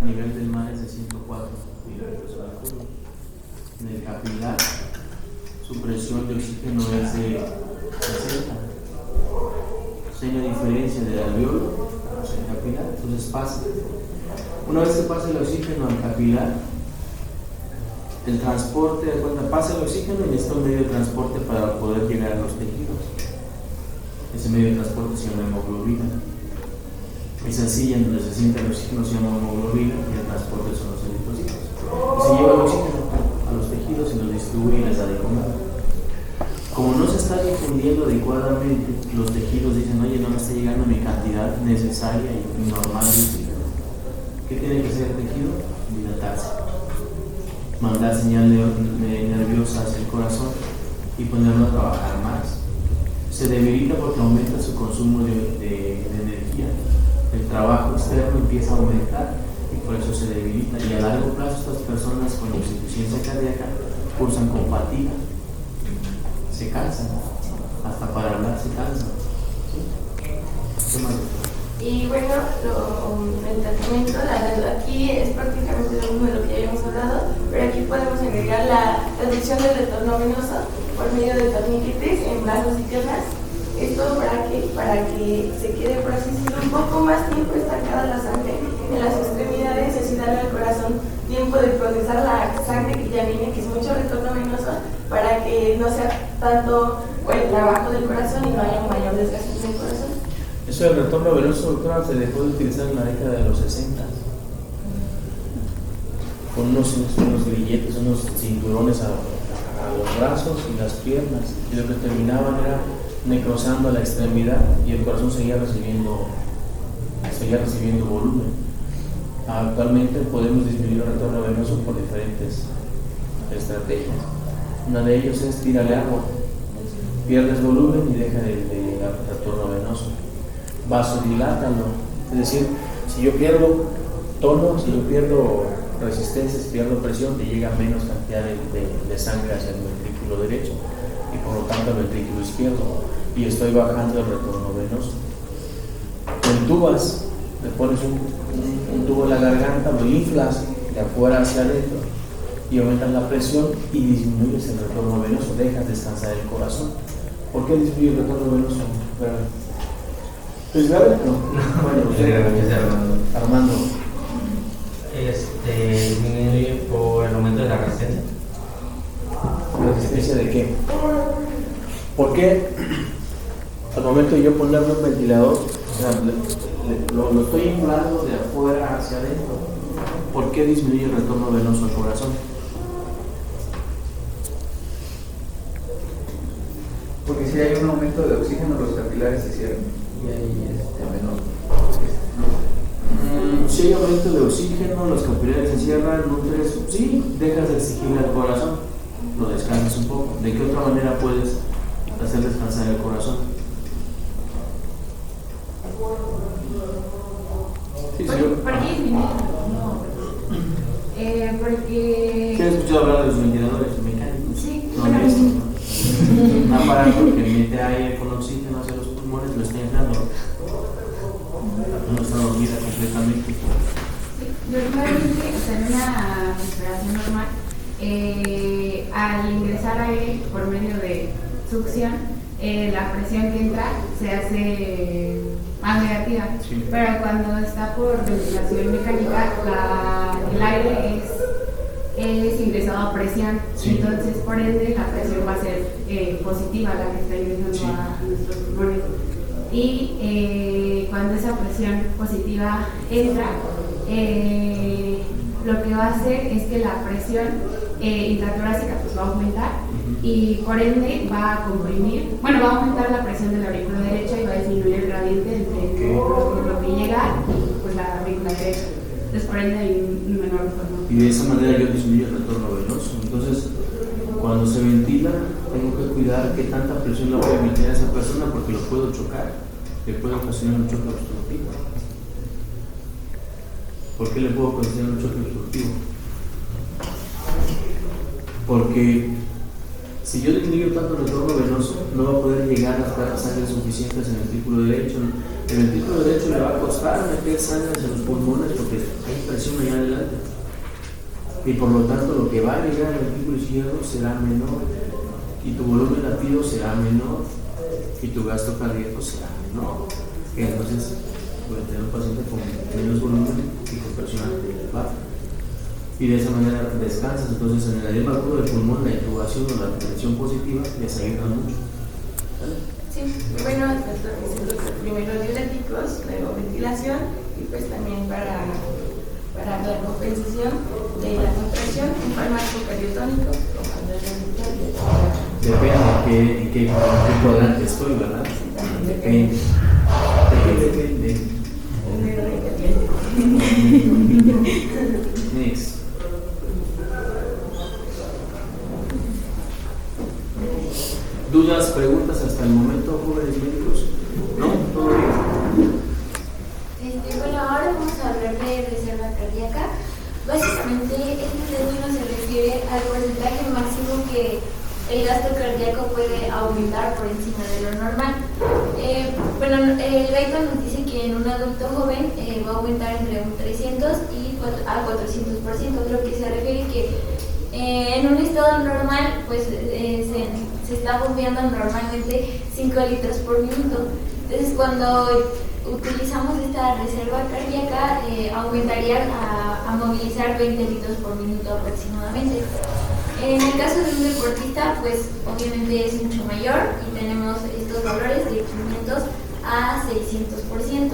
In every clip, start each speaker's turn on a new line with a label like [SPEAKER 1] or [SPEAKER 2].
[SPEAKER 1] El nivel del mar es de 104 milímetros al cubo. En el capilar, su presión de oxígeno es de 60. Hay una diferencia del alveolo al capilar, entonces pasa. Una vez que pasa el oxígeno al capilar, el transporte, de cuenta, pasa el oxígeno y necesita un medio de transporte para poder llegar a los tejidos. Ese medio de transporte se llama hemoglobina. Esa silla en donde se siente el oxígeno se llama hemoglobina y el transporte son los eritrocitos. Y se lleva el oxígeno a los tejidos y los distribuye y les da de comer. Como no se está difundiendo adecuadamente, los tejidos dicen, oye, no me está llegando mi cantidad necesaria y normal de oxígeno. ¿Qué tiene que hacer el tejido? Dilatarse. Mandar señal nerviosa hacia el corazón y ponerlo a trabajar más. Se debilita porque aumenta su consumo de energía. El trabajo externo empieza a aumentar y por eso se debilita. Y a largo plazo estas personas con insuficiencia cardíaca pulsan con fatiga. Se cansan, hasta para hablar se cansan. ¿Sí? ¿Qué más?
[SPEAKER 2] Y bueno, el tratamiento, la verdad, aquí es prácticamente lo mismo de lo que ya habíamos hablado, pero aquí podemos agregar la reducción del retorno venoso por medio de torniquetes en brazos y piernas. Esto para que se quede, por así decirlo, un poco más tiempo estancada la sangre en las extremidades y así darle al corazón tiempo de procesar la sangre que ya viene, que es mucho retorno venoso, para que no sea tanto el trabajo del corazón y no haya un mayor desgaste del corazón.
[SPEAKER 1] Eso del retorno venoso, doctora, se dejó de utilizar en la década de los 60 con unos grilletes, unos cinturones a los brazos y las piernas, y lo que terminaban era necrosando la extremidad y el corazón seguía recibiendo volumen. Actualmente podemos disminuir el retorno venoso por diferentes estrategias. Una de ellas es tírale agua, pierdes volumen y deja de retorno venoso. Vasodilátalo, es decir, si yo pierdo tono, si yo pierdo resistencia, si pierdo presión, te llega menos cantidad de sangre hacia el ventrículo derecho y por lo tanto el ventrículo izquierdo, y estoy bajando el retorno venoso. Lo entubas, le pones un tubo en la garganta, lo inflas de afuera hacia adentro y aumentas la presión y disminuyes el retorno venoso, dejas descansar el corazón. ¿Por qué disminuye el retorno venoso? ¿Es grave? No. Bueno, Armando.
[SPEAKER 3] Disminuye por el aumento de la resistencia.
[SPEAKER 1] ¿Resistencia de qué? ¿Por qué al momento de yo ponerme un ventilador, o sea, lo estoy inflando de afuera hacia adentro? ¿Por qué disminuye el retorno venoso al corazón?
[SPEAKER 4] Porque si hay un aumento de oxígeno, los capilares se cierran y ahí menor.
[SPEAKER 1] Si hay aumento de oxígeno, los capilares se cierran, nutres, sí, dejas de exigirle al corazón, lo descansas un poco. ¿De qué otra manera puedes hacer descansar el corazón? Sí,
[SPEAKER 2] ¿Por qué disminuye? Porque...
[SPEAKER 1] ¿Qué has escuchado hablar de los ventiladores mecánicos?
[SPEAKER 2] Sí,
[SPEAKER 1] No,
[SPEAKER 2] bueno,
[SPEAKER 1] esto, ¿no? Un aparato que mete aire con oxígeno hacia los pulmones, lo está inflando. No está dormida completamente.
[SPEAKER 5] Normalmente, en una respiración normal, al ingresar aire por medio de succión, la presión que entra se hace más negativa,
[SPEAKER 1] Sí.
[SPEAKER 5] pero cuando está por ventilación mecánica, el aire es ingresado a presión,
[SPEAKER 1] Sí.
[SPEAKER 5] entonces por ende la presión va a ser positiva, la que está ingresando
[SPEAKER 1] Sí.
[SPEAKER 5] a nuestros pulmones. Y cuando esa presión positiva entra, lo que va a hacer es que la presión intratorácica pues va a aumentar y por ende va a comprimir, va a aumentar la presión de la aurícula derecha y va a disminuir el gradiente entre lo que llega y pues la aurícula derecha. Entonces por ende hay un menor retorno.
[SPEAKER 1] Y de esa manera yo disminuyo el retorno venoso. Entonces, cuando se ventila, tengo que cuidar qué tanta presión le voy a emitir a esa persona porque lo puedo chocar, le puedo ocasionar un choque obstructivo. ¿Por qué le puedo ocasionar un choque obstructivo? Porque si yo disminuyo tanto el retorno venoso, no va a poder llegar a las sangre suficientes en el ventrículo derecho, El ventrículo derecho le va a costar meter sangre hacia los pulmones porque hay presión allá adelante. Y por lo tanto lo que va a llegar al ventrículo izquierdo será menor. Y tu volumen latido será menor. Y tu gasto cardíaco será menor. Entonces, voy a tener un paciente con menos volumen y con presión arterial baja. Y de esa manera descansas. Entonces, en el edema agudo del pulmón, la intubación o la tensión positiva les ayuda mucho. ¿Vale?
[SPEAKER 2] Sí, bueno, primero diuréticos, luego ventilación y pues también para la compensación de la contracción, un fármaco cardiotónico como el
[SPEAKER 1] Depende en qué cuadrante estoy, ¿verdad? Depende. Next. ¿Dudas, preguntas hasta el momento, jóvenes médicos? ¿No? ¿Todo bien?
[SPEAKER 6] Bueno, ahora vamos a hablar de reserva cardíaca. Básicamente, este término se refiere al porcentaje máximo que el gasto cardíaco puede aumentar por encima de lo normal. El guideline nos dice que en un adulto joven va a aumentar entre un 300 a 400%, lo que se refiere que en un estado normal pues se está bombeando normalmente 5 litros por minuto. Entonces cuando utilizamos esta reserva cardíaca aumentaría a movilizar 20 litros por minuto aproximadamente. En el caso de un deportista, pues obviamente es mucho mayor y tenemos estos valores de 500 a 600%.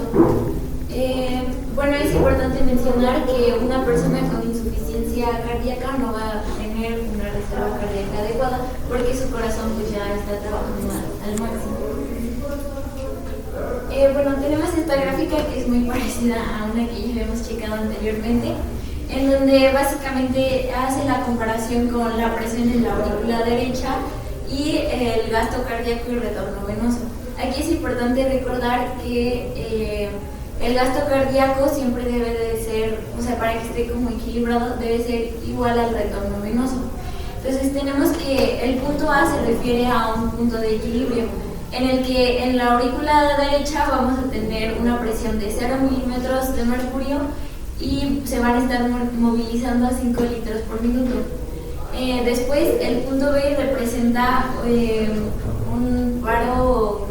[SPEAKER 6] Es importante mencionar que una persona con insuficiencia cardíaca no va a tener una reserva cardíaca adecuada porque su corazón pues ya está trabajando al máximo. Tenemos esta gráfica que es muy parecida a una que ya habíamos checado anteriormente, en donde básicamente hace la comparación con la presión en la aurícula derecha y el gasto cardíaco y retorno venoso. Aquí es importante recordar que el gasto cardíaco siempre debe de ser, para que esté como equilibrado, debe ser igual al retorno venoso. Entonces tenemos que el punto A se refiere a un punto de equilibrio, en el que en la aurícula derecha vamos a tener una presión de 0 milímetros de mercurio y se van a estar movilizando a 5 litros por minuto. Después el punto B representa un paro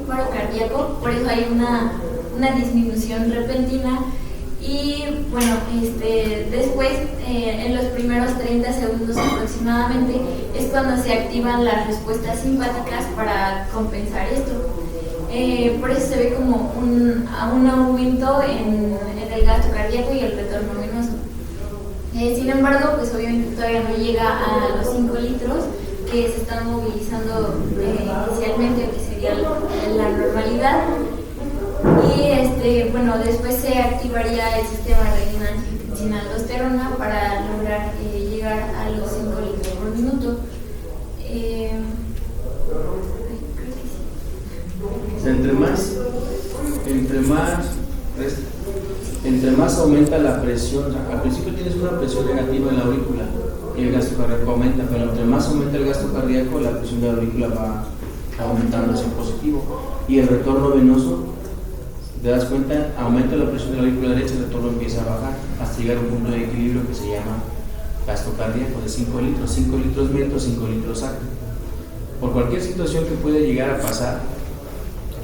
[SPEAKER 6] cardíaco, por eso hay una disminución repentina. Y después en los primeros 30 segundos aproximadamente es cuando se activan las respuestas simpáticas para compensar esto. Por eso se ve como un aumento en el gasto cardíaco y el retorno venoso. Sin embargo, pues obviamente todavía no llega a los 5 litros que se están movilizando inicialmente, que sería la normalidad. Y después se activaría el sistema renina sin aldosterona para lograr llegar a los 5 litros por minuto.
[SPEAKER 1] Entre más aumenta la presión, al principio tienes una presión negativa en la aurícula y el gasto cardíaco aumenta, pero entre más aumenta el gasto cardíaco, la presión de la aurícula va aumentando hacia positivo. Y el retorno venoso, te das cuenta, aumenta la presión de la aurícula derecha, el retorno empieza a bajar hasta llegar a un punto de equilibrio que se llama gasto cardíaco de 5 litros. 5 litros meto, 5 litros saco. Por cualquier situación que pueda llegar a pasar,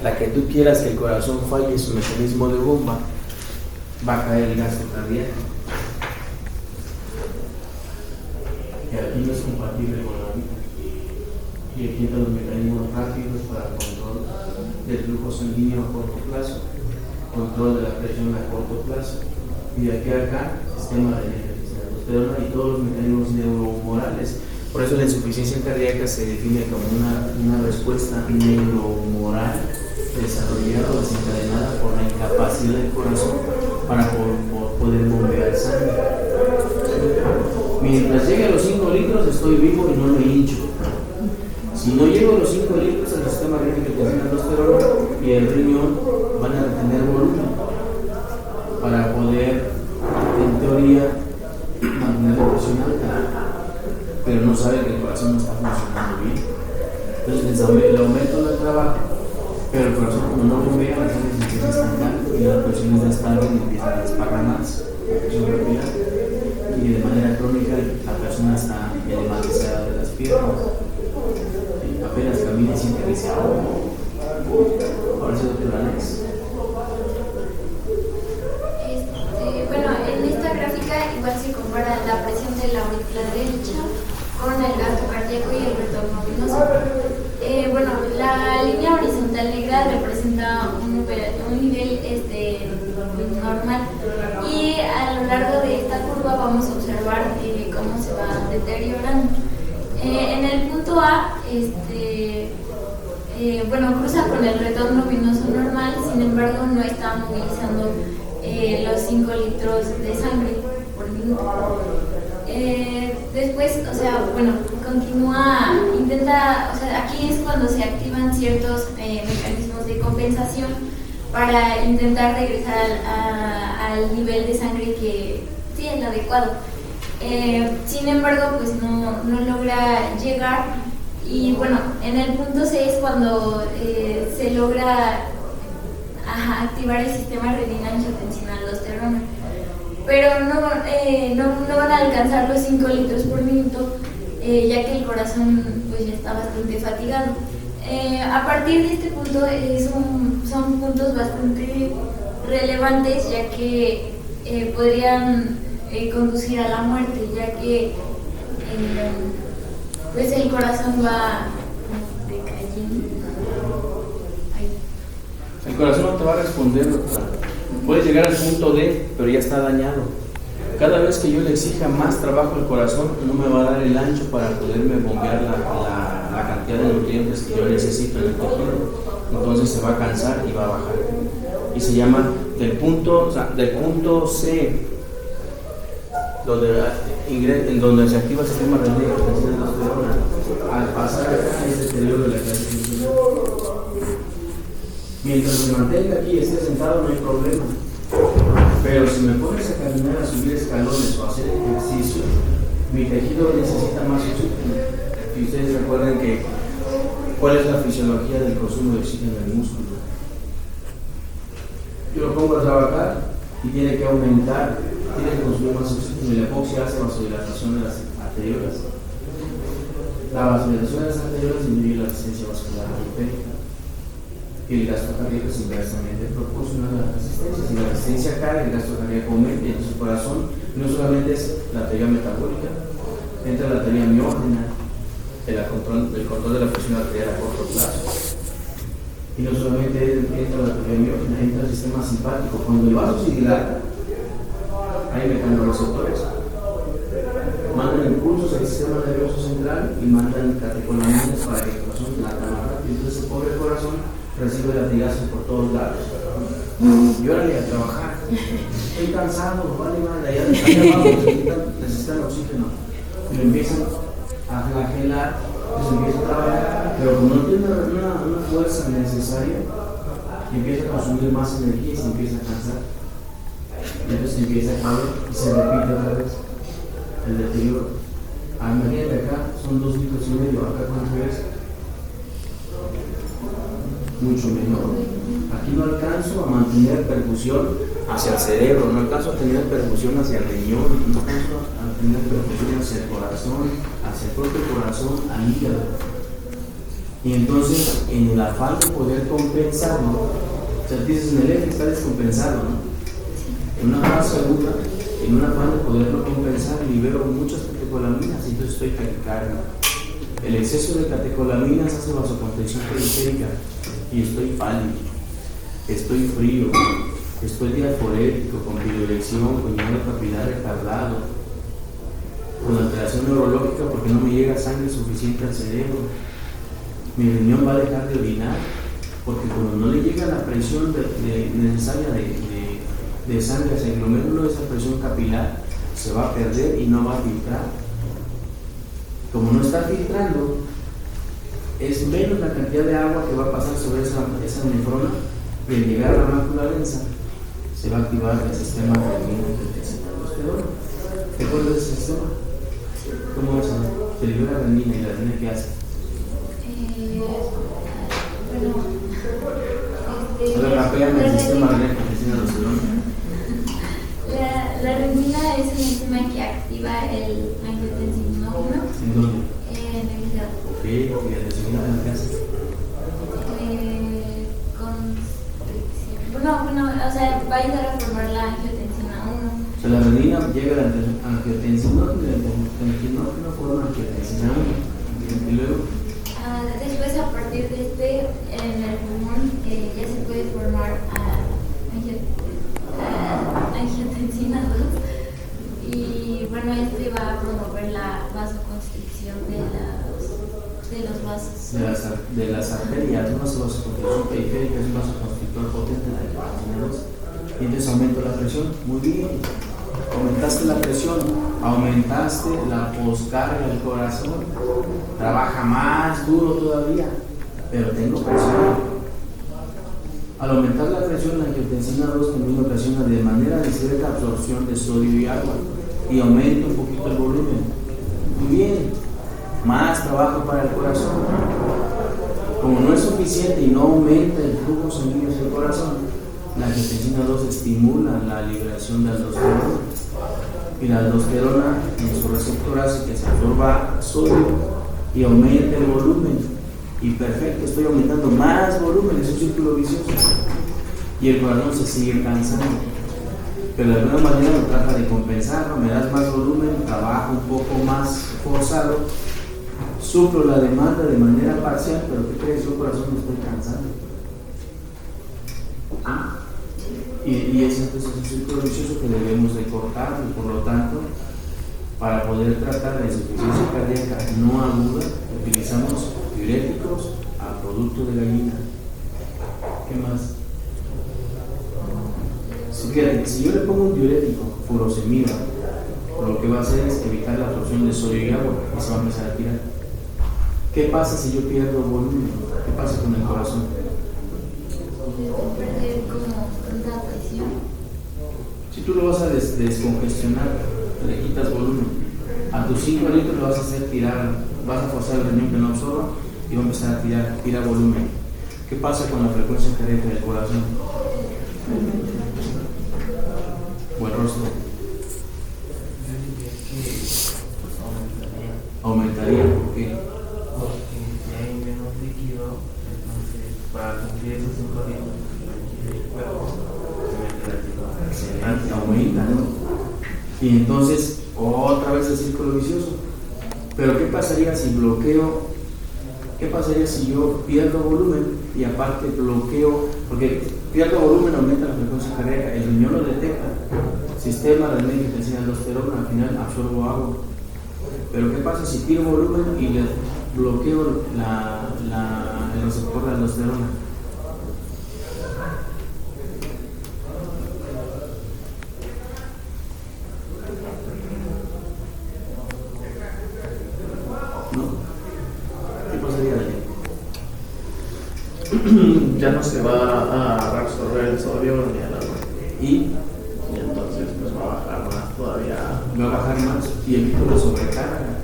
[SPEAKER 1] la que tú quieras que el corazón falle su mecanismo de bomba, va a caer el gasto cardíaco. Y aquí no es compatible con la vida. Y aquí están los mecanismos rápidos para control del flujo sanguíneo a corto plazo, control de la presión a corto plazo, y de aquí a acá, sistema de aldosterona y todos los mecanismos neuromorales. Por eso la insuficiencia cardíaca se define como una respuesta neuromoral desarrollada o desencadenada por la incapacidad del corazón para poder bombear sangre. Mientras llegue a los 5 litros estoy vivo y no me hincho. Si no llego a los 5 litros, el sistema renal que contiene aldosterona y el riñón van a retener volumen para poder, en teoría, mantener la presión alta, pero no sabe que el corazón no está funcionando bien. Entonces el aumento del trabajo Pero el corazón, como no bombea, la sangre se empieza a estancar y las presiones de esta empiezan a desparramarse, la presión capilar, y de manera crónica la persona está edematizada de las piernas. Y apenas camina y siente que se ahoga. Ahora sí, doctora Alex.
[SPEAKER 6] Bueno, en esta gráfica igual se compara la presión de la aurícula derecha con el gasto cardíaco y el retorno venoso. Bueno, la línea horizontal negra representa un nivel normal, y a lo largo de esta curva vamos a observar cómo se va deteriorando. En el punto A, cruza con el retorno venoso normal, sin embargo no está movilizando los 5 litros de sangre por minuto. Después, continúa, aquí es cuando se activan ciertos mecanismos de compensación para intentar regresar al nivel de sangre que sí es el adecuado. Sin embargo, pues no logra llegar, y bueno, en el punto C es cuando se logra activar el sistema renina-angiotensina-aldosterona, pero no van a alcanzar los 5 litros por minuto, ya que el corazón pues ya está bastante fatigado. A partir de este punto son puntos bastante relevantes, ya que podrían conducir a la muerte, ya que pues el corazón va decayendo.
[SPEAKER 1] El corazón no te va a responder, doctora. Puedes llegar al punto D, pero ya está dañado. Cada vez que yo le exija más trabajo al corazón, no me va a dar el ancho para poderme bombear la cantidad de nutrientes que yo necesito en el tejido. Entonces se va a cansar y va a bajar. Y se llama del punto C, donde se activa el sistema renina-angiotensina-aldosterona, al pasar a ese deterioro de la calcificación. Mientras me mantenga aquí y esté sentado no hay problema, pero si me pones a caminar, a subir escalones o a hacer ejercicio, mi tejido necesita más oxígeno. Y ustedes recuerden que cuál es la fisiología del consumo de oxígeno del músculo. Yo lo pongo a trabajar y tiene que aumentar, tiene que consumir más oxígeno, y la hipoxia hace vasodilatación de las arteriolas. La vasodilatación de las arteriolas disminuye la resistencia vascular periférica, y el gasto cardíaco es inversamente proporcional a la resistencia. Si la resistencia cae, el gasto cardíaco aumenta, y entonces el corazón no solamente es la teoría metabólica, entra la teoría miógena, el control de la presión arterial a corto plazo. Y no solamente entra la teoría miógena, entra el sistema simpático. Cuando el vaso se dilata, hay mecanorreceptores, mandan impulsos al sistema nervioso central y mandan catecolaminas para que el corazón lata más rápido. Entonces el pobre corazón recibe latigazos por todos lados. Y órale a trabajar, estoy cansado, vale, allá necesitan oxígeno, y lo empiezan a flagelar, pues empieza a trabajar, pero como no tiene una fuerza necesaria, empieza a consumir más energía y se empieza a cansar, y entonces empieza a caer y se repite otra vez el deterioro. Imagínate, acá son 2,5 litros, acá cuánto es, mucho menor. Aquí no alcanzo a mantener perfusión hacia el cerebro, no alcanzo a tener perfusión hacia el riñón, no alcanzo a tener perfusión hacia el corazón, hacia el propio corazón, al hígado. Y entonces, en el afán de poder compensarlo, o sea, dices, en el eje está descompensado, ¿no? En una fase aguda, en un afán de poderlo compensar, libero muchas catecolaminas y entonces estoy taquicárdico. El exceso de catecolaminas hace vasoconstricción periférica y estoy pálido, estoy frío, estoy diaforético, con piloerección, con hielo capilar retardado, con alteración neurológica porque no me llega sangre suficiente al cerebro. Mi riñón va a dejar de orinar porque cuando no le llega la presión necesaria de sangre hacia el glomérulo, esa presión capilar se va a perder y no va a filtrar. Como no está filtrando, es menos la cantidad de agua que va a pasar sobre esa nefrona, y al llegar a la mácula densa se va a activar el sistema renina-angiotensina-aldosterona. ¿Te acuerdas de ese sistema? ¿Cómo es? Se libera renina, y la renina ¿qué hace?
[SPEAKER 6] Bueno,
[SPEAKER 1] A ver, rapéame el sistema de angiotensina-aldosterona.
[SPEAKER 6] La renina es una enzima que activa el angiotensinógeno
[SPEAKER 1] ¿En dónde?
[SPEAKER 6] en el hígado.
[SPEAKER 1] Ok, y la angiotensina en qué hace.
[SPEAKER 6] Bueno, o sea, va a ayudar a formar la angiotensina 1.
[SPEAKER 1] O sea, la renina llega a la angiotensinógeno y el angiotensinógeno forma angiotensina 1. Y luego,
[SPEAKER 6] Después, a partir de en el pulmón ya se puede formar angiotensina 2. Y bueno, va a promover la vasoconstricción de los vasos.
[SPEAKER 1] de las arterias, no se vasoconstricción periférica, es un vasoconstrictor potente de la angiotensina 2. Y entonces aumento la presión. Muy bien. Aumentaste la presión, aumentaste la poscarga del corazón, trabaja más duro todavía, pero tengo presión. Al aumentar la presión, la angiotensina 2 también ocasiona de manera discreta absorción de sodio y agua y aumenta un poquito el volumen. Muy bien, más trabajo para el corazón. Como no es suficiente y no aumenta el flujo sanguíneo hacia el corazón, la angiotensina 2 estimula la liberación de aldosterona. Y la aldosterona en su receptor hace que se absorba sodio y aumente el volumen. Y perfecto, estoy aumentando más volumen, es un círculo vicioso. Y el corazón se sigue cansando. Pero de alguna manera lo trata de compensar, ¿no? Me das más volumen, trabajo un poco más forzado, suplo la demanda de manera parcial, pero ¿qué crees? Yo corazón me estoy cansando. Y ese entonces es un círculo vicioso que debemos de cortar, y por lo tanto, para poder tratar la insuficiencia cardíaca no aguda, utilizamos diuréticos a producto de gallina. ¿Qué más? Si yo le pongo un diurético, furosemida, lo que va a hacer es evitar la absorción de sodio y agua y se va a empezar a tirar. ¿Qué pasa si yo pierdo volumen? ¿Qué pasa con el corazón?
[SPEAKER 6] Perder como tanta presión.
[SPEAKER 1] Si tú lo vas a descongestionar, le quitas volumen, a tus 5 litros lo vas a hacer tirar, vas a forzar el riñón que no absorba y va a empezar a tirar volumen. ¿Qué pasa con la frecuencia cardíaca del corazón? O el rostro. Aumentaría, ¿por qué?
[SPEAKER 3] Porque si hay menos líquido, entonces para cumplir esos 5 litros el cuerpo
[SPEAKER 1] Excelente, aumenta, ¿no? Y entonces otra vez el círculo vicioso. Pero ¿qué pasaría si bloqueo? ¿Qué pasaría si yo pierdo volumen y aparte bloqueo? Porque pierdo volumen, aumenta la frecuencia cardíaca, el riñón lo detecta, sistema de angiotensina-aldosterona, al final absorbo agua. Pero ¿qué pasa si tiro volumen y le bloqueo el receptor de aldosterona?
[SPEAKER 7] Ya no se va a absorber el sodio ni el agua.
[SPEAKER 1] Y
[SPEAKER 7] entonces pues va a bajar más todavía.
[SPEAKER 1] va a bajar más y evito la sobrecarga.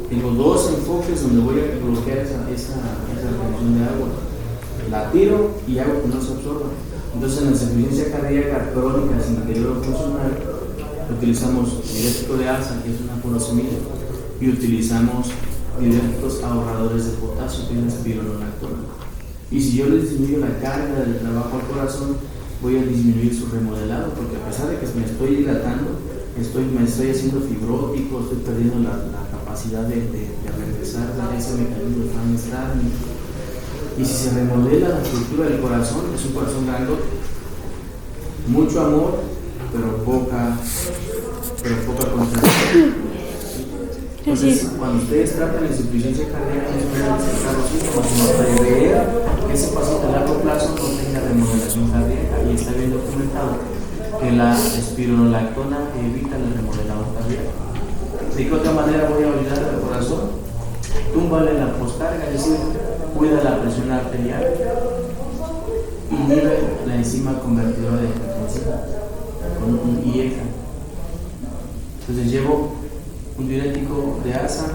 [SPEAKER 1] Tengo dos enfoques donde voy a bloquear esa retención de agua. La tiro y hago que no se absorba. Entonces en la insuficiencia cardíaca crónica sin deterioro funcional utilizamos diurético de alza, que es una furosemida, y utilizamos diuréticos ahorradores de potasio, que es la espironolactona. Y si yo les disminuyo la carga del trabajo al corazón, voy a disminuir su remodelado, porque a pesar de que me estoy dilatando, me estoy haciendo fibrótico, estoy perdiendo la capacidad de regresar a ese mecanismo de Frankenstein. Y si se remodela la estructura del corazón, es un corazón grandote, mucho amor, pero poca contracción. Entonces, cuando ustedes tratan la insuficiencia cardíaca, para prever que ese paciente a largo plazo no tenga remodelación cardíaca, y está bien documentado que la espironolactona evita el remodelado cardíaco. ¿De qué otra manera voy a ayudar al corazón? Túmbale la poscarga, es decir, cuida la presión arterial, inhibe la enzima convertidora de angiotensina con un IECA. Entonces llevo un diurético de asa,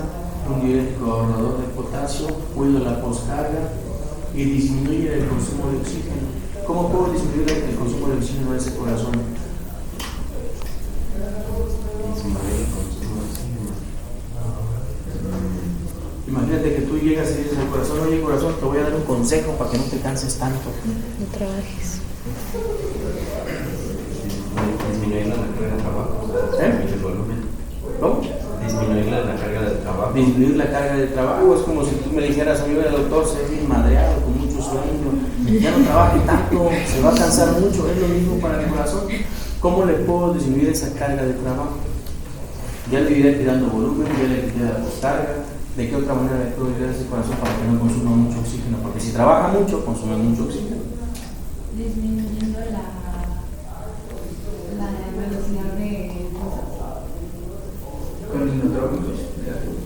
[SPEAKER 1] un diurético ahorrador de potasio, cuido la poscarga y disminuye el consumo de oxígeno. ¿Cómo puedo disminuir el consumo de oxígeno de ese corazón? Disminuir el consumo de oxígeno. Imagínate que tú llegas y dices al corazón: oye corazón, te voy a dar un consejo para que no te canses tanto.
[SPEAKER 8] No trabajes.
[SPEAKER 9] Disminuir la carga de trabajo. Disminuir el volumen.
[SPEAKER 1] ¿Cómo?
[SPEAKER 9] Disminuir la carga de trabajo.
[SPEAKER 1] Disminuir la carga de trabajo. Es como si tú me dijeras: amigo del doctor, se ve bien madreado, con mucho sueño, ya no trabaje tanto, se va a cansar mucho. Es lo mismo para el corazón. ¿Cómo le puedo disminuir esa carga de trabajo? Ya le iré tirando volumen, ya le quité la poscarga. ¿De qué otra manera le puedo ayudar a ese corazón para que no consuma mucho oxígeno? Porque si trabaja mucho, consume mucho oxígeno.
[SPEAKER 5] Disminuyendo la velocidad de
[SPEAKER 4] Con los inotrópicos negativos.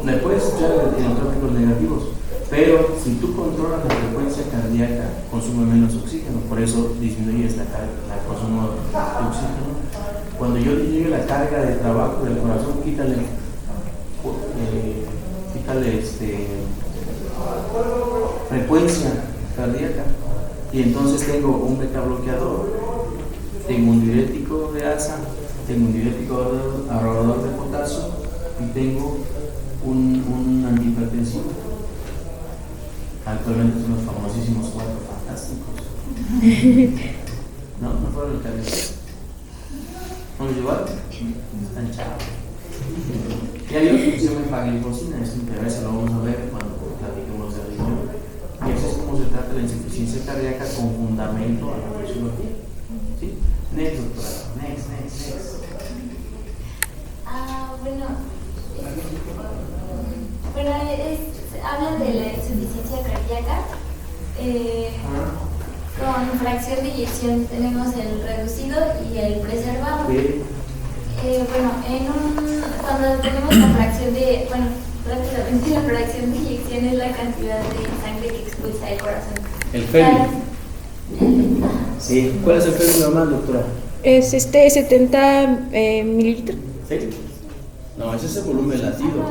[SPEAKER 1] Le puedes echar inotrópicos negativos, pero si tú controlas la frecuencia cardíaca, consume menos oxígeno, por eso disminuyes el consumo de oxígeno. Cuando yo disminuyo la carga de trabajo del corazón, quítale frecuencia cardíaca, y entonces tengo un beta bloqueador, tengo un diurético de asa, tengo un diurético ahorrador de potasio y tengo un antihipertensivo. Actualmente son los famosísimos 4 fantásticos. No fueron el cambio. ¿No lo llevaron? Están chavos. Y hay otra que se llama empaglifosina, pero eso lo vamos a ver cuando platiquemos de riñón. Y eso es como se trata de la insuficiencia cardíaca con fundamento a la fisiología. ¿Sí? Next, doctora. Next.
[SPEAKER 6] Hablan de la insuficiencia cardíaca. Con fracción de eyección tenemos el reducido y el preservado. Cuando tenemos la fracción de, rápidamente, la fracción de eyección es la cantidad de sangre que expulsa el corazón.
[SPEAKER 1] El FERMI. Sí. ¿Cuál es el FERMI normal, doctora?
[SPEAKER 8] Es 70 mililitros.
[SPEAKER 1] ¿Sí? No, ese es el volumen latido.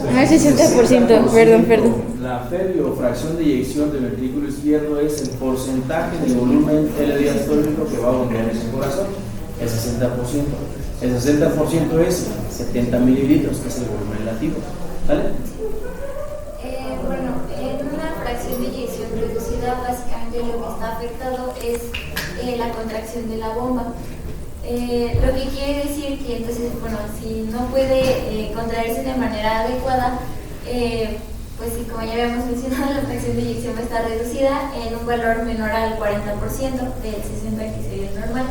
[SPEAKER 8] Ah, 60%, perdón.
[SPEAKER 1] La FERMI o fracción de eyección del ventrículo izquierdo es el porcentaje del volumen L-diastólico que va a bombear ese corazón, el 60%. El 60% es 70 mililitros, que es el volumen latido. ¿Vale?
[SPEAKER 6] En una fracción de eyección reducida, básicamente lo que está afectado es la contracción de la bomba. Lo que quiere decir que entonces, si no puede contraerse de manera adecuada, pues sí, como ya habíamos mencionado, la fracción de eyección va a estar reducida en un valor menor al 40% del 60% que sería el normal.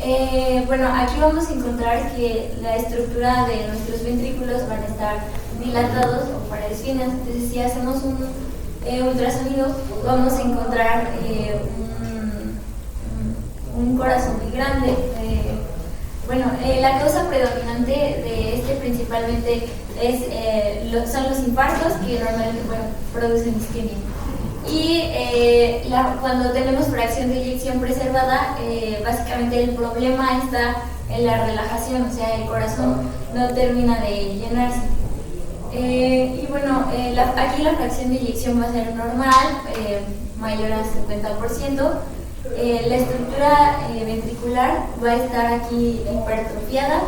[SPEAKER 6] Aquí vamos a encontrar que la estructura de nuestros ventrículos van a estar dilatados o paredes finas. Entonces, si hacemos un ultrasonido, vamos a encontrar un corazón muy grande. La causa predominante de este principalmente son los infartos, que normalmente producen isquemia. Y cuando tenemos fracción de eyección preservada, básicamente el problema está en la relajación, o sea, el corazón no termina de llenarse. Aquí la fracción de eyección va a ser normal, mayor al 50%. La estructura ventricular va a estar aquí hipertrofiada,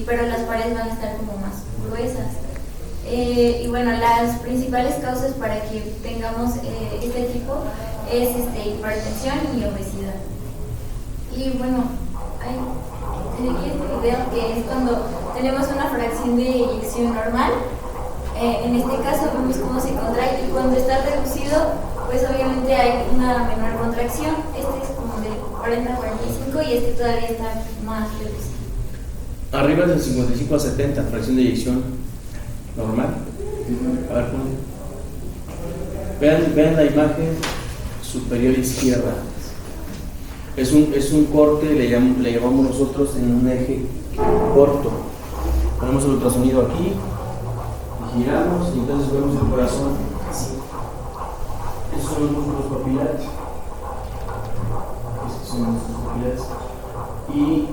[SPEAKER 6] pero las paredes van a estar como más gruesas. Las principales causas para que tengamos este tipo es hipertensión y obesidad. Aquí este video que es cuando tenemos una fracción de eyección normal. En este caso vemos cómo se contrae, y cuando está reducido, pues obviamente hay una menor contracción. Este es como de 40 a 45 y este todavía está más reducido.
[SPEAKER 1] Arriba es del 55 a 70, fracción de eyección normal. A ver, vean la imagen superior izquierda. Es un corte, le llamamos nosotros en un eje corto. Ponemos el ultrasonido aquí, giramos y entonces vemos el corazón así. Esos son los músculos papilares. Estos son los músculos papilares. Y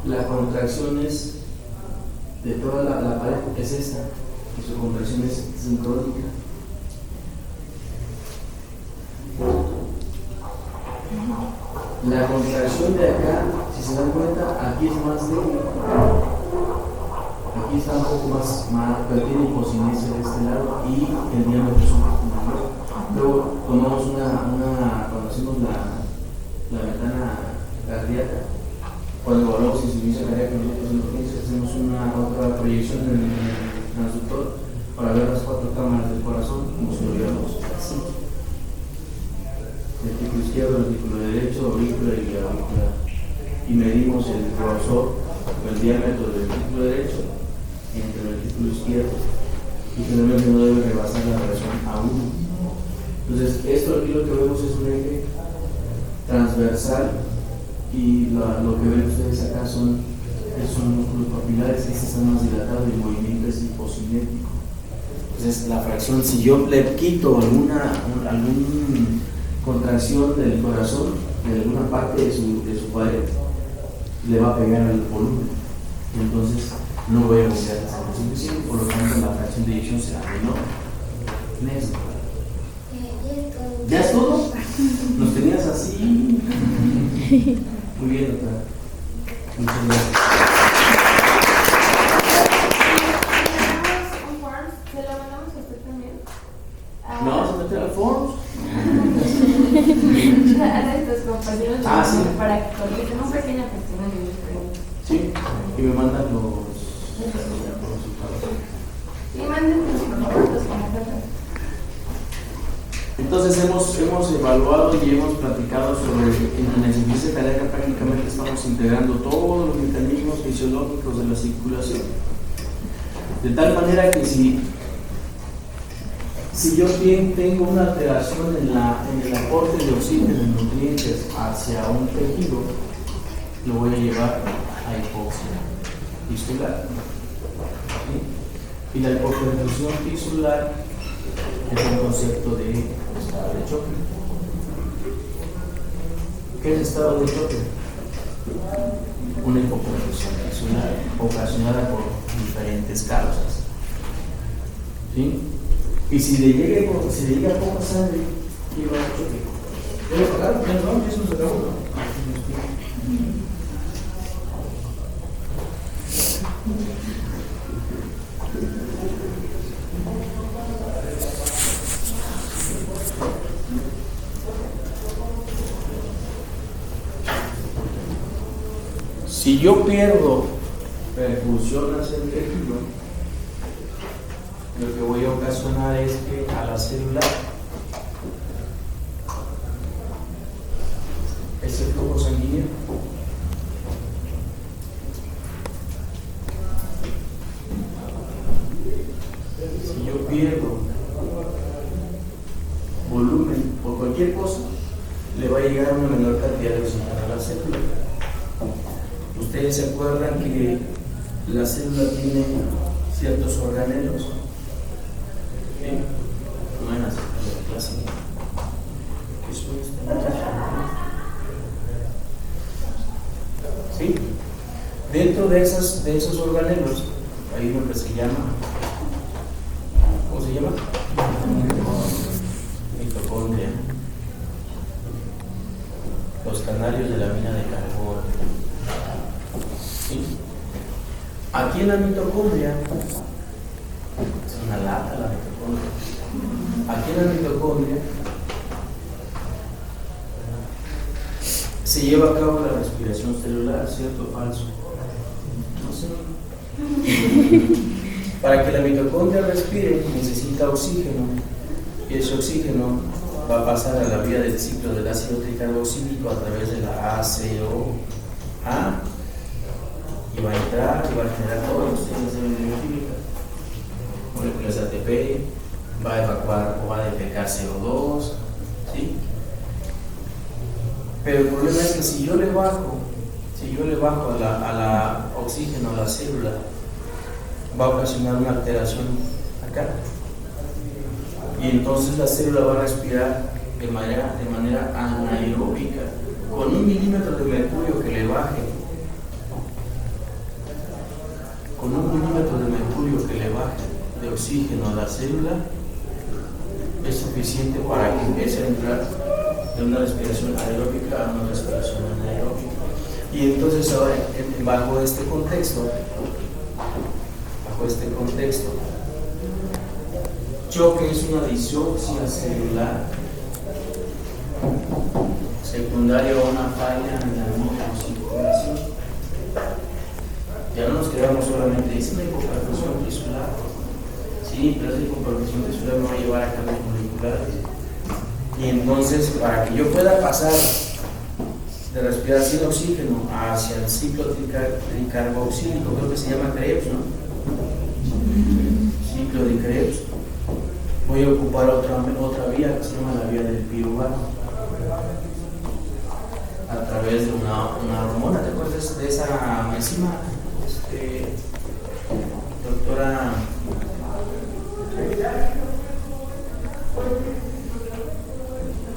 [SPEAKER 1] la contracción es de toda la pared, es esta. y su contracción es sincrónica. La contracción de acá, si se dan cuenta, aquí es más débil. Aquí está un poco más pero tiene hipocinesia de este lado y el diámetro es un poco mayor. Luego tomamos cuando hacemos la ventana cardíaca, cuando evaluamos insuficiencia cardíaca en urgencia, hacemos otra proyección en el transductor para ver las 4 cámaras del corazón, como si lo viéramos así. Ventículo izquierdo, ventículo derecho, aurícula y aurícula. Y medimos el grosor, el diámetro del ventículo derecho entre el ventículo izquierdo. Y generalmente no debe rebasar la relación a 1. Entonces, esto aquí lo que vemos es un eje transversal y lo que ven ustedes acá son músculos papilares. Este está más dilatado y el movimiento es hipocinético. Entonces, la fracción, si yo le quito alguna contracción del corazón de alguna parte de su pared, le va a pegar al volumen. Entonces, no voy a bombear la sangre suficiente, por lo tanto, la fracción de eyección será menor. ¿Ya es todo? ¿Nos tenías así? Muy bien, doctora. Muchas gracias.
[SPEAKER 2] ¿Se lo mandamos a usted también?
[SPEAKER 1] ¿No vamos a meter al forms?
[SPEAKER 2] A nuestros compañeros
[SPEAKER 1] sí.
[SPEAKER 2] para que corrijan una pequeña cuestión de mis preguntas.
[SPEAKER 1] Sí, y me mandan los
[SPEAKER 2] Y mándennos por favor los comentarios.
[SPEAKER 1] Entonces hemos evaluado y hemos platicado sobre en la insuficiencia cardíaca. Prácticamente estamos integrando todos los mecanismos fisiológicos de la circulación, de tal manera que si yo tengo una alteración en el aporte de oxígeno y nutrientes hacia un tejido, lo voy a llevar a hipoxia tisular. ¿Sí? Y la hipoperfusión tisular es un concepto de estado de choque. ¿Qué es estado de choque? Una hipoperfusión tisular ocasionada por diferentes causas. ¿Sí? Y si le llega poca sangre, ¿qué va a choque? ¿Debe pagar? Perdón, eso se acabó. Si yo pierdo perfusión hacia el tejido, lo que voy a ocasionar es que a la célula ese flujo sanguíneo si yo pierdo volumen por cualquier cosa, le va a llegar una menor cantidad de oxígeno a la célula. Ustedes se acuerdan que la célula tiene ciertos organelos. ¿Sí? No van a hacer la clase. Eso es. ¿Sí? Dentro de esos organelos hay uno que se llama, ¿cómo se llama? Mitocondria. Los canarios de la mina de carbón. ¿Sí? Aquí en la mitocondria, es una lata la mitocondria. Aquí en la mitocondria se lleva a cabo la respiración celular, ¿cierto o falso? No sé. Para que la mitocondria respire necesita oxígeno y ese oxígeno va a pasar a la vía del ciclo del ácido tricarboxílico a través de la ACOA y va a entrar y va a generar todos los sistemas de bioquímica, moléculas ATP, va a evacuar o va a defecar CO2, ¿sí? Pero el problema es que si yo le bajo a la oxígeno a la célula, va a ocasionar una alteración acá. Y entonces la célula va a respirar de manera anaeróbica, con 1 milímetro de mercurio que le baje. Con 1 milímetro de mercurio que le baje de oxígeno a la célula es suficiente para que empiece a entrar de una respiración aeróbica a una respiración anaeróbica. Y entonces ahora, bajo este contexto, choque es una disopsia celular secundaria a una falla en la microcirculación. Ya no nos quedamos solamente diciendo hipoperfusión tisular. Sí, pero esa hipoperfusión tisular me va a llevar a cambios moleculares. Y entonces, para que yo pueda pasar de respirar sin oxígeno hacia el ciclo tricarboxílico, creo que se llama Krebs, ¿no? Ciclo de Krebs. Voy a ocupar otra vía que se llama la vía del piruvato, a través de una hormona. ¿Te acuerdas de esa enzima, doctora?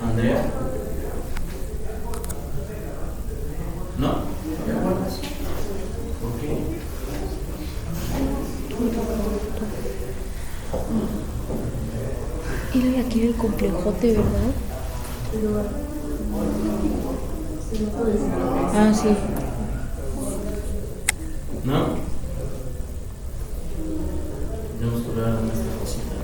[SPEAKER 1] Andrea, ¿no? ¿Te acuerdas? Ok.
[SPEAKER 8] Y aquí el complejote, ¿verdad? Ah, sí.
[SPEAKER 1] ¿No? Tenemos que hablar de nuestra cosita.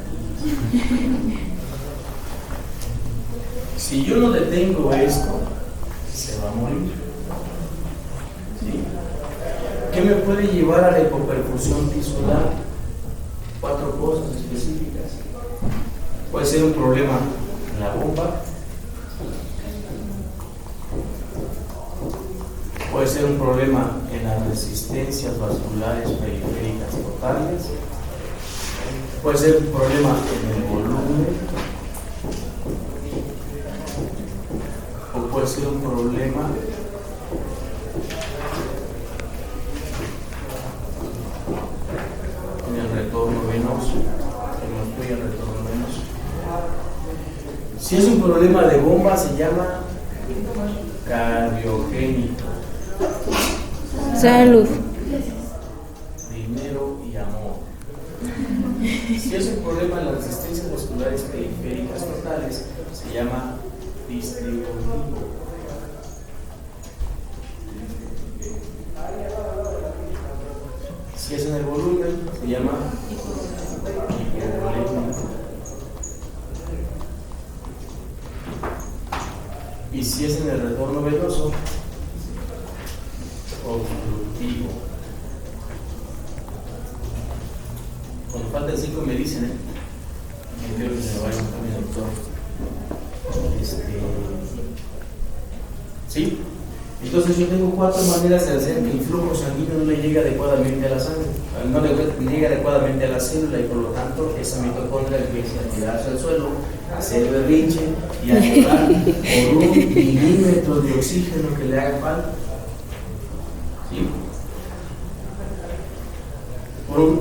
[SPEAKER 1] Si yo no detengo esto, se va a morir. ¿Sí? ¿Qué me puede llevar a la hipoperfusión tisular? 4 cosas específicas. Puede ser un problema en la bomba, puede ser un problema en las resistencias vasculares periféricas totales, puede ser un problema en el volumen, o puede ser un problema en el retorno venoso, que no estoy en el retorno venoso. Si es un problema de bomba, se llama cardiogénico.
[SPEAKER 8] Salud.
[SPEAKER 1] Dinero y amor. Si es un problema en las resistencias vasculares periféricas totales, se llama distributivo. Si es en el volumen, se llama hipovolémico. Y si es en el retorno venoso, obstructivo. Cuando faltan 5 me dicen, creo que se me vaya a mi doctor. ¿Sí? Entonces yo tengo 4 maneras de hacer que el flujo sanguíneo no le llegue adecuadamente a la sangre, no le llegue adecuadamente a la célula, y por lo tanto esa mitocondria empieza a tirarse al suelo, a hacer berrinche y a llorar por 1 milímetro de oxígeno que le haga falta. ¿Sí? Por un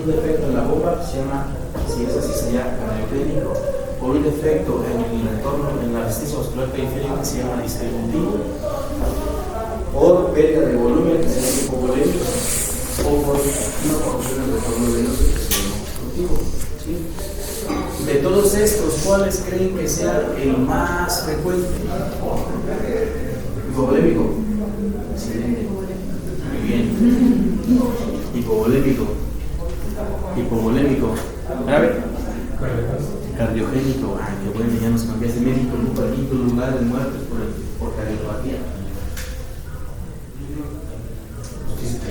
[SPEAKER 1] defecto en la bomba, se llama, si es así, se llama cardiogénico. Por un defecto en el retorno, en la resistencia vascular periférica, se llama distributivo. Por pérdida de volumen, que se llama hipovolémico. O por una corrupción del retorno venoso, que se llama obstructivo. ¿Sí? De todos estos, ¿cuáles creen que sea el más frecuente? Hipovolémico. Excelente. Muy bien. Hipovolémico. Grave. Cardiogénico. Ah, qué bueno, ya nos cambiaste. México ocupa el 5º lugar de muertes por cardiopatía.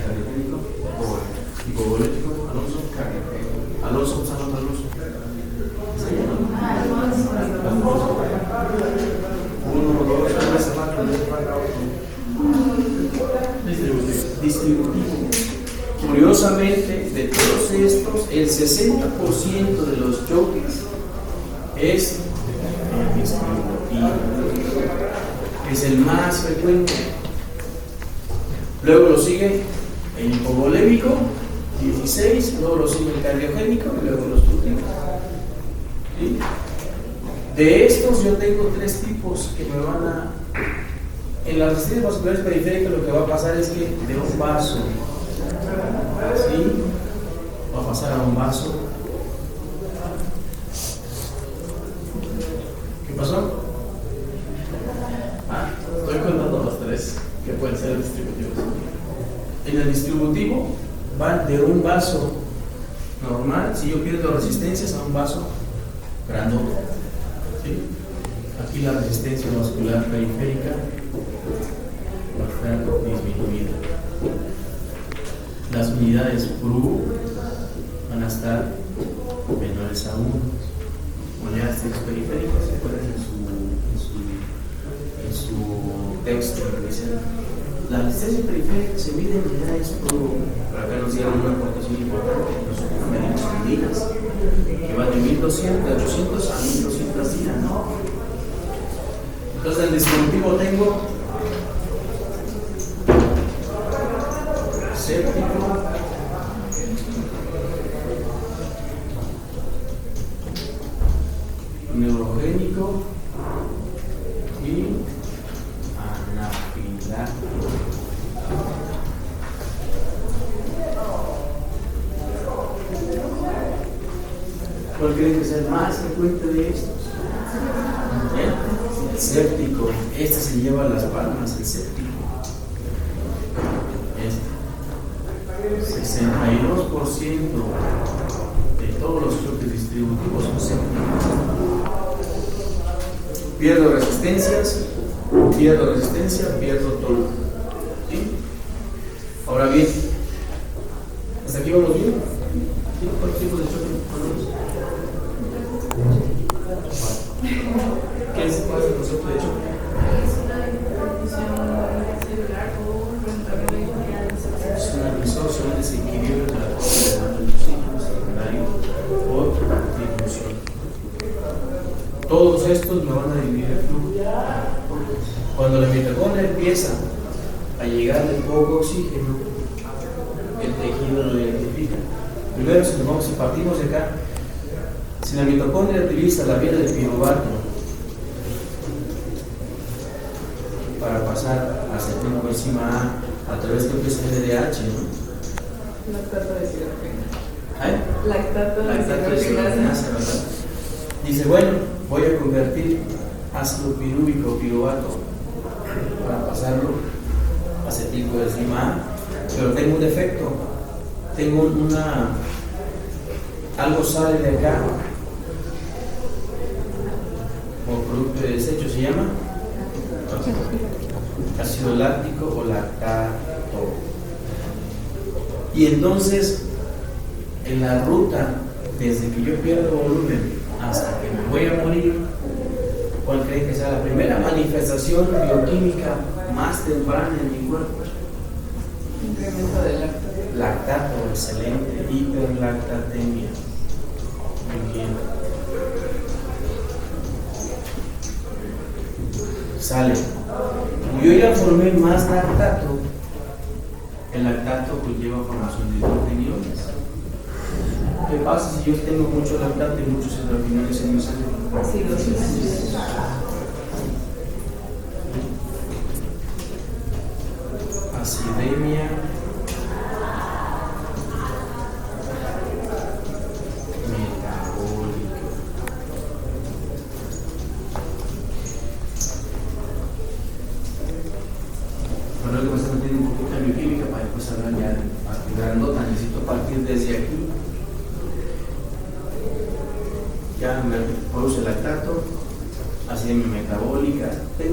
[SPEAKER 1] Cardiogénico. Hipovolémico. Alonso. Alonso. Distributivo. Curiosamente, de todos estos, el 60% de los choques es distributivo. Es el más frecuente. Luego lo sigue el hipovolémico, 16, luego lo sigue el cardiogénico y luego los obstructivos. ¿Sí? De estos yo tengo 3 tipos que me van a... En las resistencias vasculares periféricas lo que va a pasar es que de un vaso, ¿sí?, va a pasar a un vaso
[SPEAKER 7] pasó? Estoy contando los tres que pueden ser distributivos. En el distributivo van de un vaso normal, si yo pierdo resistencias, a un vaso grandote. ¿Sí? Aquí la resistencia vascular periférica va a estar disminuida. Las unidades PRU van a estar menores a 1. Unidades periféricas se ponen en su texto. Dicen, la resistencia periférica se mide en unidades PRU. Pero acá nos dieron una aportación importante. Nosotros medimos en días, que va de 1200, de 800 a 1200 días, ¿no? Entonces, el distributivo tengo séptico, neurogénico y anafiláctico. ¿Cuál creen que es el más frecuente de estos? El séptico. Este se lleva las palmas, el séptico. 62% de todos los choques distributivos son sépticos. Pierdo resistencia, pierdo todo. ¿Sí? Ahora bien, ¿hasta aquí vamos bien? ¿Cuál tipo de choque ponemos? ¿Qué es el concepto de choque?
[SPEAKER 2] Es una hipertensión celular o
[SPEAKER 7] es una absorción, desequilibrio de la oxígeno secundario o disminución. Todos estos me van a dividir el flujo. Cuando la mitocondria empieza a llegar de poco oxígeno, el tejido lo identifica. Primero, si partimos de acá, si la mitocondria utiliza la vía del piruvato para pasar hacia el coenzima A través de lo que es LDH, ¿no?
[SPEAKER 4] Lactato de hidrogenasa.
[SPEAKER 7] ¿Eh?
[SPEAKER 4] Lactato de hidrogenasa,
[SPEAKER 7] ¿verdad? Dice, bueno, voy a convertir ácido pirúvico o piruvato para pasarlo a acetilcoenzima A, pero tengo un defecto. Tengo algo sale de acá como producto de desecho, se llama ácido láctico o lactato. Y entonces, en la ruta, desde que yo pierdo volumen hasta que me voy a morir, ¿cuál creen que sea la primera manifestación bioquímica más temprana en mi cuerpo?
[SPEAKER 4] Incremento de lactato.
[SPEAKER 7] Lactato, excelente. Hiperlactatemia. Muy bien. Sale. Como yo ya formé más lactato, el lactato conlleva formación de hidrogeniones. ¿Qué pasa si yo tengo mucho lactato y muchos hidrogeniones en mi sangre?
[SPEAKER 4] Acidosis.
[SPEAKER 7] Acidemia metabólica. Bueno, lo que me está metiendo un poquito en bioquímica para después hablar ya de partir grandota. Necesito partir desde aquí. Ya me produce lactato, acidemia metabólica.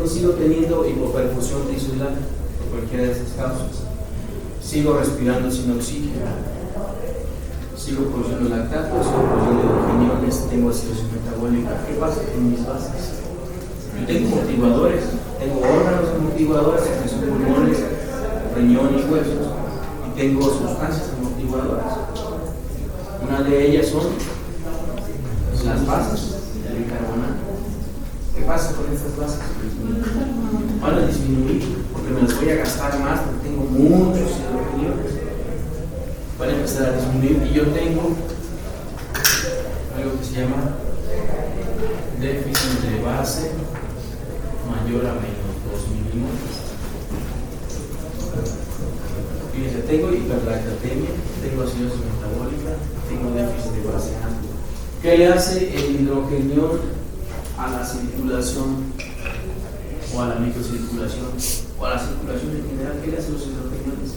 [SPEAKER 7] Sigo teniendo hipoperfusión tisular por cualquiera de estas causas. Sigo respirando sin oxígeno. Sigo produciendo lactato, sigo produciendo hidrogeniones, tengo acidosis metabólica. ¿Qué pasa con mis bases? Yo tengo motivadores, tengo órganos motivadores, que son pulmones, riñón y huesos, y tengo sustancias motivadoras. Una de ellas son las bases del bicarbonato. ¿Qué pasa con estas bases? Van a disminuir porque me las voy a gastar más porque tengo muchos hidrogeniones. Van a empezar a disminuir y yo tengo algo que se llama déficit de base mayor a menos 2 milímetros. Fíjense, tengo hiperlactatemia, tengo acidosis metabólica, tengo déficit de base amplio. ¿Qué le hace el hidrogenión
[SPEAKER 1] a la circulación o a la microcirculación o a la circulación en general? ¿Qué le hacen los hidrogeniones?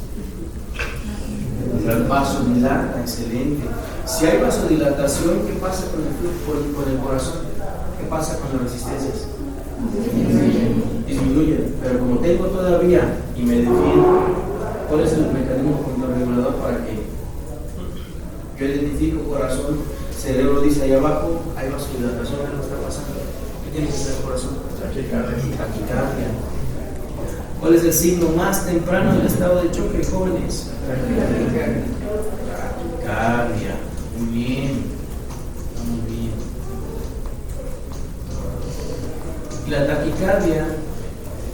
[SPEAKER 1] El vasodilata, excelente. Si hay vasodilatación, ¿qué pasa con el flujo, con el corazón? ¿Qué pasa con las resistencias? Disminuyen. Pero como tengo todavía y me defiendo, ¿cuál es el mecanismo contrarregulador para que yo identifico corazón? Cerebro dice ahí abajo, hay vasodilatación, algo está pasando. ¿Qué tiene que ser el corazón? Taquicardia. ¿Cuál es el signo más temprano del estado de choque, jóvenes? Taquicardia. Muy bien. Muy bien. Y la taquicardia,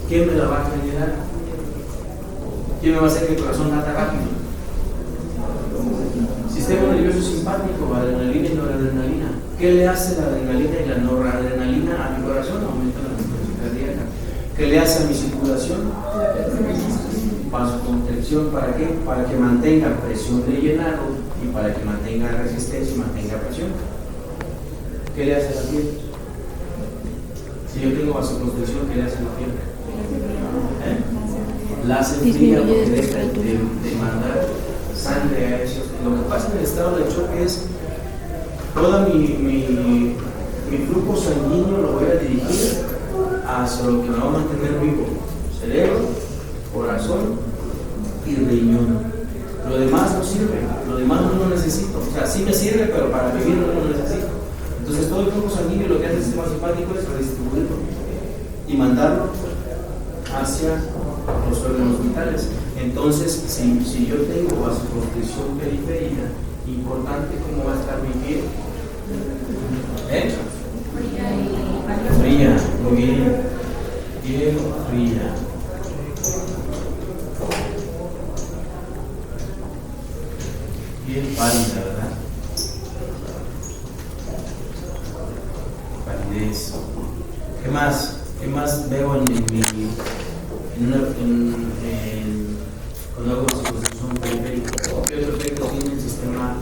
[SPEAKER 1] ¿quién me la va a generar? ¿Quién me va a hacer que el corazón lata rápido? Sistema nervioso simpático, adrenalina y noradrenalina. ¿Qué le hace la adrenalina y la noradrenalina a mi corazón? Aumenta la frecuencia cardíaca. ¿Qué le hace a mi circulación? Vasoconstricción. ¿Para qué? Para que mantenga presión de llenado y para que mantenga resistencia y mantenga presión. ¿Qué le hace a la piel? Si yo tengo vasoconstricción, ¿qué le hace a la piel? La hace fría porque deja de mandar sangre a esos. Lo que pasa en el estado de choque es todo mi flujo sanguíneo lo voy a dirigir hacia lo que me va a mantener vivo: cerebro, corazón y riñón. Lo demás no sirve, lo demás no lo necesito. O sea, sí me sirve, pero para vivir no lo necesito. Entonces todo el flujo sanguíneo lo que hace el sistema simpático es redistribuirlo y mandarlo hacia los órganos vitales. Entonces, si yo tengo vasoconstricción periférica importante, ¿cómo va a estar mi piel? Fría, muy bien. Piel fría. Piel pálida, ¿verdad? Palidez. ¿Qué más? ¿Qué más veo con algo de vasoconstricción periférica? ¿Qué otro efecto tiene el sistema,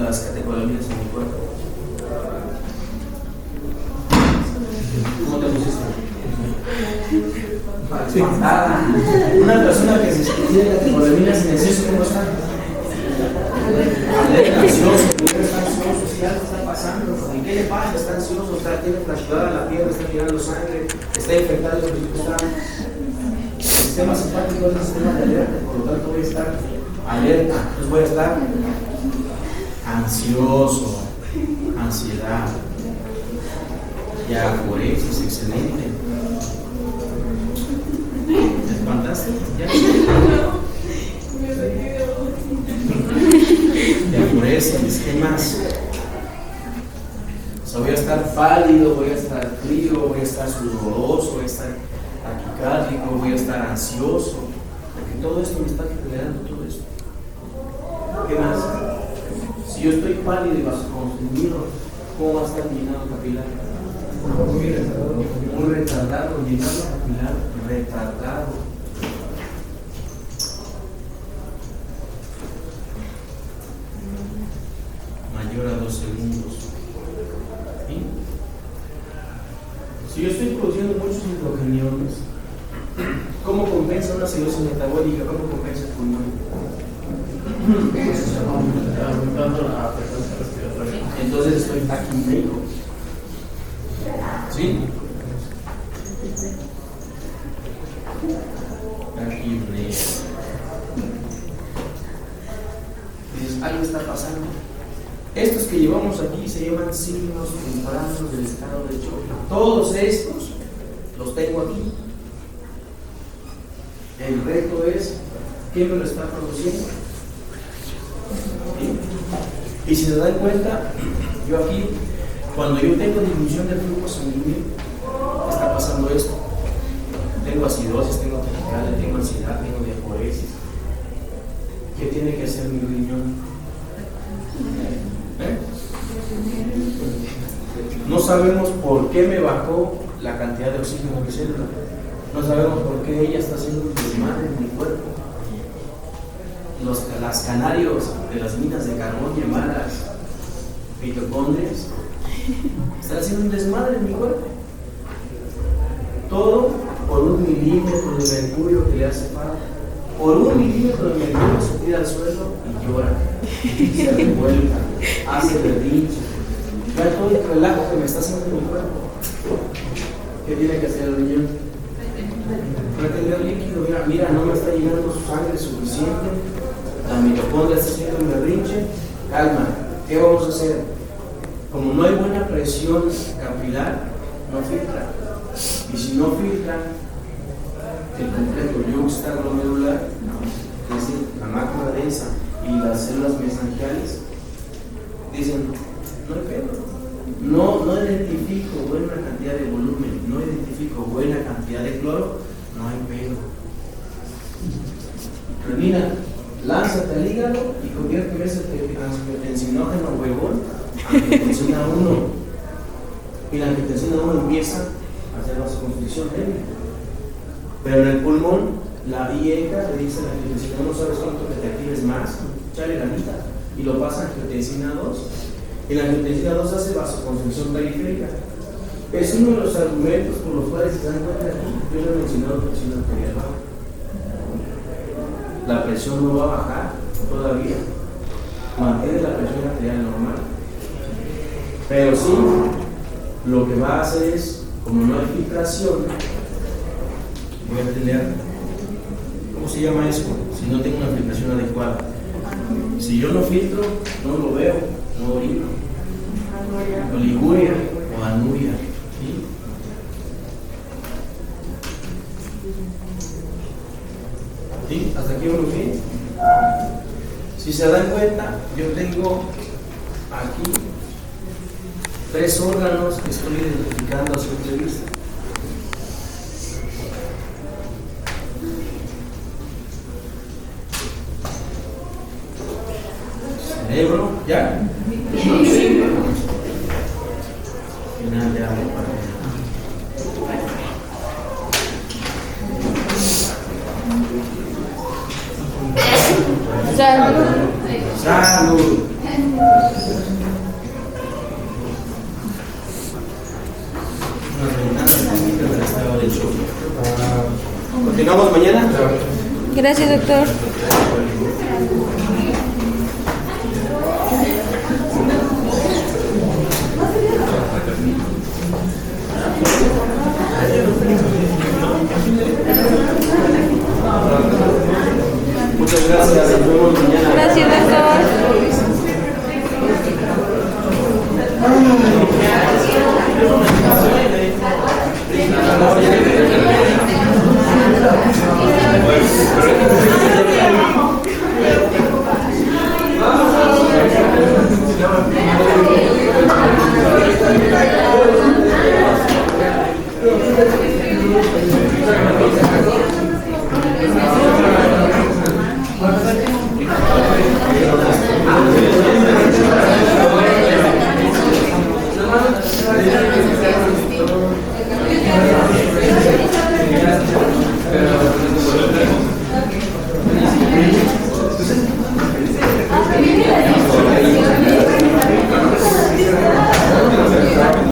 [SPEAKER 1] las catecolaminas en mi cuerpo? ¿Cómo te pusiste? Espantada. Una persona que tiene catecolaminas en exceso, ¿cómo está? Ansioso, está ansioso, si algo está pasando. ¿Y qué le pasa? Está ansioso, tiene fracturada la piel, está tirando sangre, está infectado, el sistema simpático es el sistema de alerta, por lo tanto voy a estar alerta, entonces voy a estar ansioso, ansiedad, ya por eso es excelente. ¿Te espantaste? ¿Ya? Ya por eso, ¿qué más? O sea, voy a estar pálido, voy a estar frío, voy a estar sudoroso, voy a estar taquicárdico, voy a estar ansioso, porque todo esto me está generando todo esto. ¿Qué más? Si yo estoy pálido y vasoconstriñido, ¿cómo va a estar mi llenado capilar? Muy retardado, llenado capilar retardado. Mayor a 2 segundos. ¿Sí? Si yo estoy produciendo muchos hidrogeniones, ¿cómo compensa una acidosis metabólica? ¿Cómo compensa el pulmón? Entonces estoy taquipneico. ¿Sí? Taquipneico. Dices, algo está pasando. Estos que llevamos aquí se llaman signos tempranos del estado de choque. Todos estos los tengo aquí. El reto es ¿quién me lo está produciendo? ¿Sí? Y si se dan cuenta, yo aquí, cuando yo tengo disminución del flujo sanguíneo, está pasando esto. Tengo acidosis, tengo taquicardia, tengo ansiedad, tengo diaforesis. ¿Qué tiene que hacer mi riñón? No sabemos por qué me bajó la cantidad de oxígeno en mi célula. No sabemos por qué ella está haciendo un desmadre en mi cuerpo. Las canarios de las minas de carbón llamadas mitocondrias
[SPEAKER 7] Está haciendo un desmadre en mi cuerpo. Todo por 1 milímetro de mercurio que le hace falta. Por 1 milímetro de mercurio se tira al suelo y llora. Se revuelca, hace berrinche. Ya todo el relajo que me está haciendo en mi cuerpo. ¿Qué tiene que hacer el riñón? Retener líquido. Mira, no me está llenando su sangre suficiente. La mitocondria está haciendo un berrinche. Calma. ¿Qué vamos a hacer? Como no hay buena presión capilar, no filtra. Y si no filtra, el complejo yuxtaglomerular, es decir, la mácula densa y las células mesangiales, dicen, no hay pedo. No identifico buena cantidad de volumen, no identifico buena cantidad de cloro, no hay pedo. Termina, lánzate al hígado y conviérteme ese angiotensinógeno huevón, angiotensina 1. Y la angiotensina 1 empieza a hacer vasoconstricción débil. Pero en el pulmón, la IECA le dice a la angiotensina, no sabes cuánto que te actives más, échale ganita. Y lo pasa a angiotensina 2. Y la angiotensina 2 hace vasoconstricción periférica. Es uno de los argumentos por los cuales se dan cuenta aquí. Yo le he mencionado presión arterial baja. La presión no va a bajar todavía. Mantiene la presión arterial normal. Pero sí, lo que va a hacer es, como no hay filtración, voy a tener, ¿cómo se llama eso? Si no tengo una filtración adecuada. Si yo no filtro, no lo veo, no orino. Oliguria o anuria. ¿Sí? ¿Sí? ¿Hasta aquí vamos bien? Si se dan cuenta, yo tengo aquí 3 órganos que estoy identificando a simple vista. Cerebro, ¿ya? Final de agua para
[SPEAKER 8] Salud.
[SPEAKER 7] salud. Unas ventanas técnicas del estado de choque. ¿Continuamos mañana?
[SPEAKER 8] Gracias, doctor.
[SPEAKER 7] Muchas gracias, nos vemos mañana.
[SPEAKER 8] Gracias, doctor.
[SPEAKER 7] Gracias.